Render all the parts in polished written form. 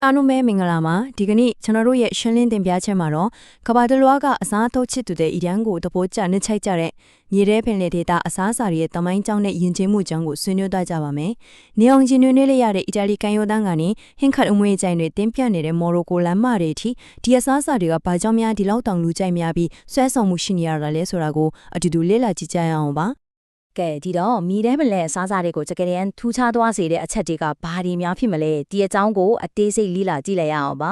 အားလုံးပဲမင်္ဂလာပါဒီကနေ့ကျွန်တော်တို့ရဲ့ရှင်းလင်းတင်ပြချက်မှာတော့ကဘာတလွားကအစားထုတ်ချစ်သူတဲ့အီရန်ကိုတပိုးချနှိမ့်ချိုက်ကြတဲ့မြေထဲပင်လယ်ဒေသအစားအစာတွေရဲ့တမိုင်းကြောင်းနဲ့ယဉ်ကျေးမှုကြောင်းကိုဆွေးနွေးသွားကြပါမယ်။နေအောင်ချင်းနွေးလေးရတဲ့အီတလီကန်ယိုတန်းကနေဟင်ခတ်အမွေးကြိုင်တွေတင်ပြနေတဲ့မော်ရိုကိုလမ်းမတွေအထိဒီအစားအစာတွေကဘာကြောင့်များဒီလောက်တောင်လူကြိုက်များပြီးဆွဲဆောင်မှုရှိနေရတာလဲဆိုတာကိုအတူတူလေ့လာကြည့်ကြရအောင်ပါကဲဒီတော့မိတဲ့ပလဲအစားအစာတွေကိုကြကရန်ထူးခြားသွားစေတဲ့အချက်တွေကဘာတွေများဖြစ်မလဲဒီအကြောင်းကိုအသေးစိတ်လေ့လာကြည့်လိုက်ရအောင်ပါ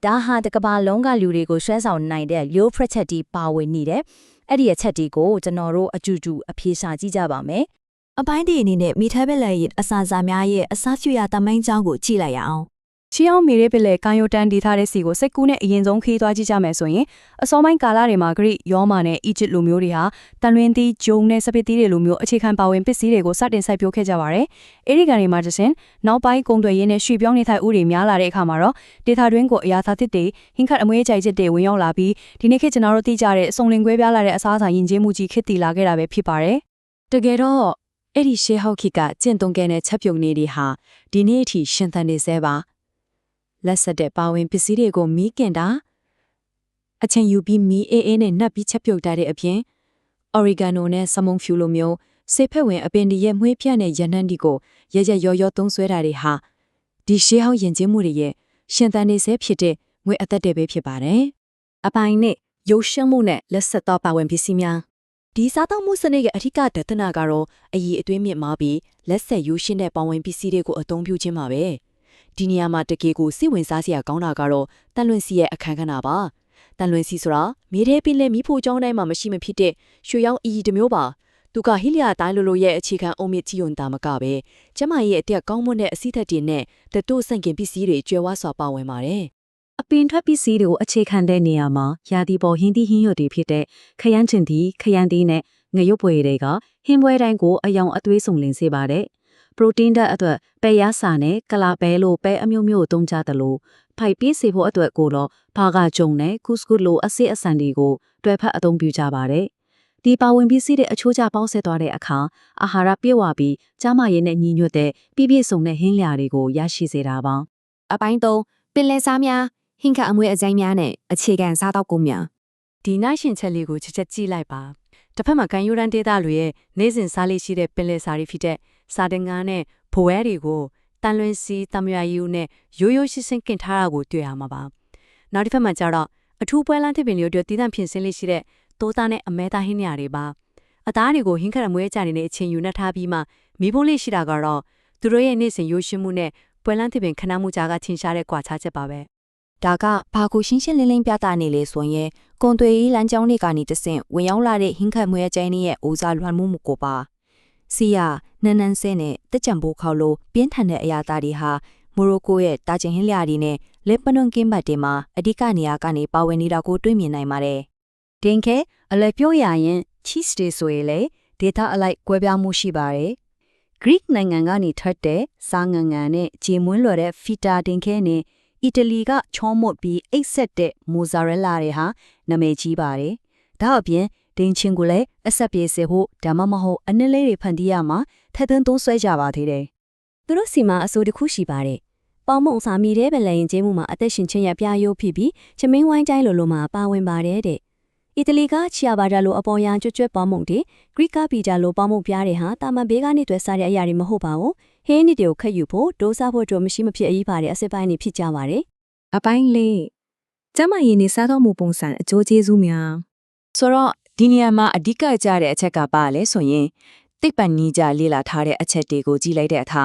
ဒါဟာတကဘာလုံးကလူတွေကိုဆွဲဆောင်နိုင်တဲ့ low pressure တီပါဝင်နေတယ်အဲ့ဒီအချက်တွေကိုကျွန်တော်တို့အကျူကျူအဖြေရှာကြည့်ကြပါမယ်အပိုင်းဒီအနေနဲ့မိထားပလဲရဲ့အစားအစာများရဲ့အစားဖြူရတမိုင်းကြောင်းကိုကြည့်လိုက်ရအောင်ချီအောင်မီရဲပလဲကန်ယိုတန်ဒီထားတဲ့စီကိုစိတ်ကူးနဲ့အရင်ဆုံးခီးသွားကြည့်ကြမယ်ဆိုရင်အစောပိုင်းကာလတွေမှာဂရိယောမာနဲ့အီဂျစ်လူမျိုးတွေဟာတန်လွင်သီးဂျုံနဲ့စပစ်သီးတွေလိုမျိုးအခြေခံပါဝင်ပစ္စည်းတွေကိုစတင်စိုက်ပျိုးခဲ့ကြပါတယ်။အဲဒီကန်တွေမှာတစဉ်နောက်ပိုင်းကုန်သွယ်ရေးနဲ့ရွှေ့ပြောင်းနေထိုင်ဥတွေများလာတဲ့အခါမှာတော့ဒေတာတွင်းကိုအရာသာသစ်တွေဟင်ခတ်အမွေးကြိုက်ချက်တွေဝင်ရောက်လာပြီးဒီနေ့ခေတ်ကျွန်တော်တို့သိကြတဲ့အစုံလင်ကွဲပြားလာတဲ့အစားအစာယဉ်ကျေးမှုကြီးခေတ်တည်လာခဲ့တာပဲဖြစ်ပါတယ်။တကယ်တော့အဲ့ဒီရှေးဟောက်ခေတ်ကကျင့်သုံးခဲ့တဲ့ချက်ပြုတ်နေတွေဟာဒီနေ့အထိရှင်သန်နေဆဲပါလက်ဆက်တဲ့ပါဝင်ပစ္စည်းတွေကိုမီးကင်တာအချင်းယူပြီးမီးအေးအေးနဲ့နှပ်ပြီးချက်ပြုတ်ထားတဲ့အပြင်အော်ရီဂန်နိုနဲ့ဆမုန်ဖြူလိုမျိုးဆေးဖက်ဝင်အပင်ဒီရဲ့မွေးပြန့်တဲ့ရနန်းဒီကိုရရရော်ရော်သုံးဆွဲတာတွေဟာဒီရှေးဟောင်းယဉ်ကျေးမှုတွေရဲ့ရှင်သန်နေဆဲဖြစ်တဲ့ငွေအသက်တွေပဲဖြစ်ပါတယ်အပိုင်းနဲ့ရုပ်ရှင်မှုနဲ့လက်ဆက်သောပါဝင်ပစ္စည်းများဒီစားသောက်မှုစနစ်ရဲ့အထူးဒသနာကတော့အည်အတွင်းမြင့်မားပြီးလက်ဆက်ရုပ်ရှင်တဲ့ပါဝင်ပစ္စည်းတွေကိုအသုံးပြုခြင်းပါပဲဒီနေရာမှာတကယ်ကိုစိတ်ဝင်စားစရာကောင်းတာကတော့တန်လွင်စီရဲ့အခန်းကဏ္ဍပါတန်လွင်စီဆိုတာမြေထဲပင်လယ်မီးဖိုကျောင်းတိုင်းမှာမရှိမဖြစ်တဲ့ရွှေရောင်းအီတစ်မျိုးပါသူကဟီလီယာတိုင်းလိုရဲ့အခြေခံအုံမြင့်ကြီးုံတာမကပဲကျမရဲ့အတက်ကောင်းမွန်တဲ့အစည်းသက်တွေနဲ့တတို့ဆန့်ကျင်ပစ္စည်းတွေကျွဲဝါစွာပါဝင်ပါတယ်အပင်ထွက်ပစ္စည်းတွေကိုအခြေခံတဲ့နေရာမှာရာသီပေါ်ဟင်းသီးဟင်းရွက်တွေဖြစ်တဲ့ခရမ်းချင်သီးခရမ်းသီးနဲ့ငရုတ်ပွေတွေကဟင်းပွဲတိုင်းကိုအယောင်အသွေးစုံလင်စေပါတယ်ပရိုတင်းဓာတ်အတွက်ပဲရစာနဲ့ကလာပဲလိုပဲအမျိုးမျိုးသုံးကြတယ်လို့ဖိုက်ပြီးစေဖို့အတွက်ကိုတော့ဘာကကြုံနဲ့ကုစကုလိုအစစ်အဆန်တွေကိုတွဲဖက်အသုံးပြုကြပါတယ်ဒီပါဝင်ပစ္စည်းတွေအချိုးကျပေါင်းဆက်သွားတဲ့အခါအာဟာရပြည့်ဝပြီးကျန်းမာရေးနဲ့ညီညွတ်တဲ့ပြည့်ပြည့်စုံတဲ့ဟင်းလျာတွေကိုရရှိစေတာပါအပိုင်း၃ပင်လယ်စားများဟင်ခအမွေအကြိုင်းများနဲ့အခြေခံစားတောက်ကုန်များဒီနိုင်ရှင်ချက်လေးကိုချက်ချက်ကြည့်လိုက်ပါတစ်ဖက်မှာကန်ယူရန်ဒေတာတွေရဲ့နေစဉ်စားလေးရှိတဲ့ပင်လယ်စာတွေဖြစ်တဲ့စာတင်ငါးနဲ့ဖိုဝဲတွေကိုတန်လွင်စီတမယာယူနဲ့ရိုးရိုးရှင်းရှင်းကင်ထားတာကိုတွေ့ရမှာပါနောက်တစ်ဖက်မှာကျတော့အထူးပွဲလန်းသစ်ပင်လေးတို့တည်တံ့ဖြစ်စင်းလေးရှိတဲ့တိုးသားနဲ့အမဲသားဟင်းနေရာတွေပါအသားတွေကိုဟင်းခတ်အမွေးကြနေတဲ့အချိန်ယူနှက်ထားပြီးမှမီးပုံးလေးရှိတာကတော့သူတို့ရဲ့နေ့စဉ်ရိုးရှင်းမှုနဲ့ပွဲလန်းသစ်ပင်ခဏမှုကြားကချင်းရှားတဲ့ကွာခြားချက်ပါပဲဒါကဘာကိုရှင်းရှင်းလင်းလင်းပြသနေလေဆိုရင်ကွန်သွေးလမ်းကြောင်းတွေကနေတဆင့်ဝင်ရောက်လာတဲ့ဟင်းခတ်မွေးကျင်းရဲ့အိုးစားလွှမ်းမှုမှုကိုပါစီယာနန်းနန်းဆဲနဲ့တက်ကြံပိုးခေါလို့ပြင်းထန်တဲ့အရာသားတွေဟာမိုရိုကိုရဲ့တာကျင်ဟင်းလျာတွေနဲ့လက်ပနွန်ကင်းဘတ်တွေမှာအဓိကနေရာကနေပါဝင်နေတာကိုတွေ့မြင်နိုင်ပါတယ်။ဒင်ခဲအလဲပြောရရင် cheese တွေဆိုရင်လေဒေတာအလိုက်ကွဲပြားမှုရှိပါတယ်။ Greek နိုင်ငံကနေထွက်တဲ့စားငံငံနဲ့ဂျေမွန်းလွယ်တဲ့ feta ဒင်ခဲနဲ့အီတလီကချောမွတ်ပြီးအိတ်ဆက်တဲ့ mozzarella တွေဟာနာမည်ကြီးပါတယ်။ဒါအပြင်ဒင်းချင်းကိုလည်းအဆက်ပြေစေဖို့ဒါမှမဟုတ်အနည်းလေးတွေဖန်တီးရမှာထက်သွင်းသုံးဆွဲကြပါသေးတယ်။သူတို့စီမှာအဆိုတစ်ခုရှိပါတယ်။ပေါမုံစာမီတဲ့ပလန်ရင်ကျေးမှုမှာအသက်ရှင်ခြင်းရပြရိုးဖြစ်ပြီးချမင်းဝိုင်းတိုင်းလိုလိုမှာပါဝင်ပါတယ်တဲ့အီတလီကချီယာဘာဒါလိုအပေါ်ယံကျွတ်ကျွတ်ပေါမုံတွေဂရိကပီဂျာလိုပေါမုံပြားတွေဟာတာမန်ဘေးကနေတွဲစားတဲ့အရာတွေမဟုတ်ပါဘူး။ဟင်းနစ်တွေကိုခက်ယူဖို့ဒိုးစားဖို့တို့မရှိမဖြစ်အရေးပါတဲ့အစစ်ပိုင်းတွေဖြစ်ကြပါတယ်။အပိုင်းလေးကျမရင်းနေစားတော့မှုပုံစံအကျိုးကျေးဇူးများဆိုတော့ဒီနေရာမှာအဓိကကျတဲ့အချက်ကပါလဲဆိုရင်တိတ်ပန်နီးကြလေ့လာထားတဲ့အချက်တွေကိုကြည့်လိုက်တဲ့အခါ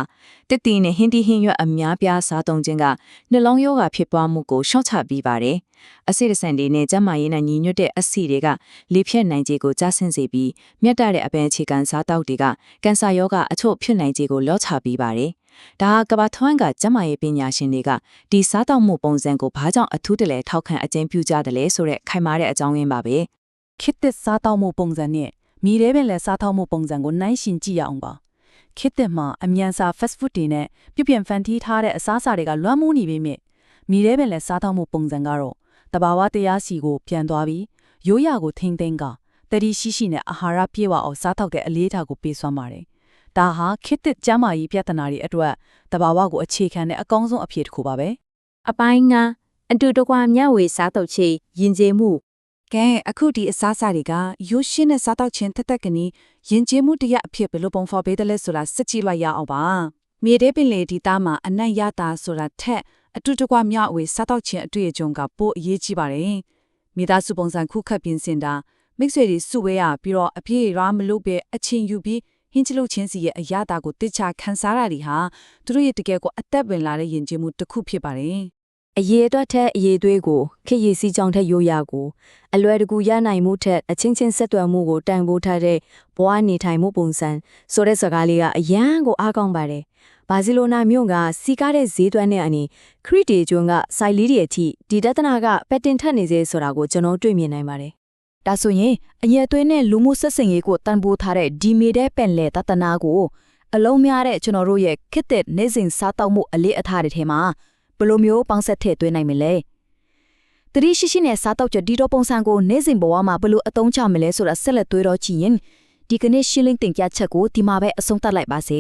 တစ်တီနဲ့ဟင်းတီဟင်းရွက်အများပြားစားသုံးခြင်းကနှလုံးရောဂါဖြစ်ပွားမှုကိုရှော့ချပြီးပါတယ်။အဆိဒ်ဆန်တွေနဲ့ကျန်းမာရေးနဲ့ညီညွတ်တဲ့အဆီတွေကလေဖြတ်နိုင်ခြေကိုကျဆင်းစေပြီးမြတ်တဲ့အပင်အခြေခံစားတောက်တွေကကင်ဆာရောဂါအချို့ဖြစ်နိုင်ခြေကိုလော့ချပြီးပါတယ်။ဒါကကဘာထွန်းကကျန်းမာရေးပညာရှင်တွေကဒီစားတောက်မှုပုံစံကိုဘာကြောင့်အထူးတလဲထောက်ခံအကျဉ်းပြုကြတယ်လဲဆိုတဲ့ခိုင်မာတဲ့အကြောင်းရင်းပါပဲ။ခေတ်သစ်စားတောက်မှုပုံစံနဲ့မီရဲပင်လည်းစားတောက်မှုပုံစံကိုနိုင်ရှင်ကြည့်ရအောင်ပါခေတ်သစ်မှာအမြန်စား fast food တွေနဲ့ပြုပြင်ဖန်တီးထားတဲ့အစားအစာတွေကလွှမ်းမိုးနေပေမဲ့မီရဲပင်လည်းစားတောက်မှုပုံစံကတော့တဘာဝတရားစီကိုပြန်သွားပြီးရိုးရာကိုထိမ့်သိမ်းကတတိရှိရှိနဲ့အာဟာရပြည့်ဝအောင်စားတောက်တဲ့အလေးထားကိုပေးစွမ်းပါတယ်ဒါဟာခေတ်သစ်ကျန်းမာရေးပြဿနာတွေအတွက်တဘာဝကိုအခြေခံတဲ့အကောင်းဆုံးအဖြေတစ်ခုပါပဲ အပိုင်း9အတူတကွမျှဝေစားတော့ချေယဉ်ကျေးမှု ကဲအခုဒီအစားအစာတွေကရိုးရှင်းတဲ့စားတောက်ခြင်းတက်ကနေယဉ်ကျေးမှုတရားအဖြစ်ဘယ်လိုပုံဖော်ပေးတယ်လဲဆိုတာစစ်ကြည့်လိုက်ရအောင်ပါမြေတဲပင်လေဒီသားမှာအနံ့ရတာဆိုတာထက်အတူတကွမျှဝေစားတောက်ခြင်းအတွေ့အကြုံကပိုအရေးကြီးပါတယ်မိသားစုပုံစံခုခတ်ပြင်ဆင်တာမိတ်ဆွေတွေစုဝေးရပြီးတော့အပြေရမလို့ပဲအချင်းယူပြီးဟင်းချလို့ချင်းစီရဲ့အရာတာကိုတိကျခန်းစားတာတွေဟာသူတို့ရဲ့တကယ်ကိုအသက်ဝင်လာတဲ့ယဉ်ကျေးမှုတစ်ခုဖြစ်ပါတယ် အရေးအတွက်ထက်အရေးသွေးကိုခေရည်စီကြောင့်ထက်ရိုးရာကိုအလွယ်တကူရနိုင်မှုထက်အချင်းချင်းဆက်သွယ်မှုကိုတန်ဖိုးထားတဲ့ဘဝနေထိုင်မှုပုံစံဆိုတဲ့စကားလေးကအရန်ကိုအားကောင်းပါတယ်။ဘာစီလိုနာမြို့ကစီကားတဲ့ဈေးသွန်းတဲ့အနီခရစ်တီကျွန်းကစိုက်လီတွေအထိဒီတသနာကပက်တင်ထက်နေစေဆိုတာကိုကျွန်တော်တွေ့မြင်နိုင်ပါတယ်။ ဒါဆိုရင်အရက်သွေးနဲ့လူမှုဆက်ဆံရေးကိုတန်ဖိုးထားတဲ့ဒီမီတဲ့ပင်လေတသနာကိုအလုံးများတဲ့ကျွန်တော်တို့ရဲ့ခစ်တဲ့နေစဉ်စားတောက်မှုအလေးအထားတွေထဲမှာဘယ်လိုမျိုးပေါင်းဆက်ထည့်သွင်းနိုင်မလဲတတိရှိရှိနဲ့စားတောက်ကြဒီတော့ပုံစံကိုနေစဉ်ဘဝမှာဘယ်လိုအသုံးချမလဲဆိုတာဆက်လက်တွေးတော့ကြည့်ရင်ဒီကနေ့ရှင်းလင်းတင်ပြချက်ကိုဒီမှာပဲအဆုံးသတ်လိုက်ပါစေ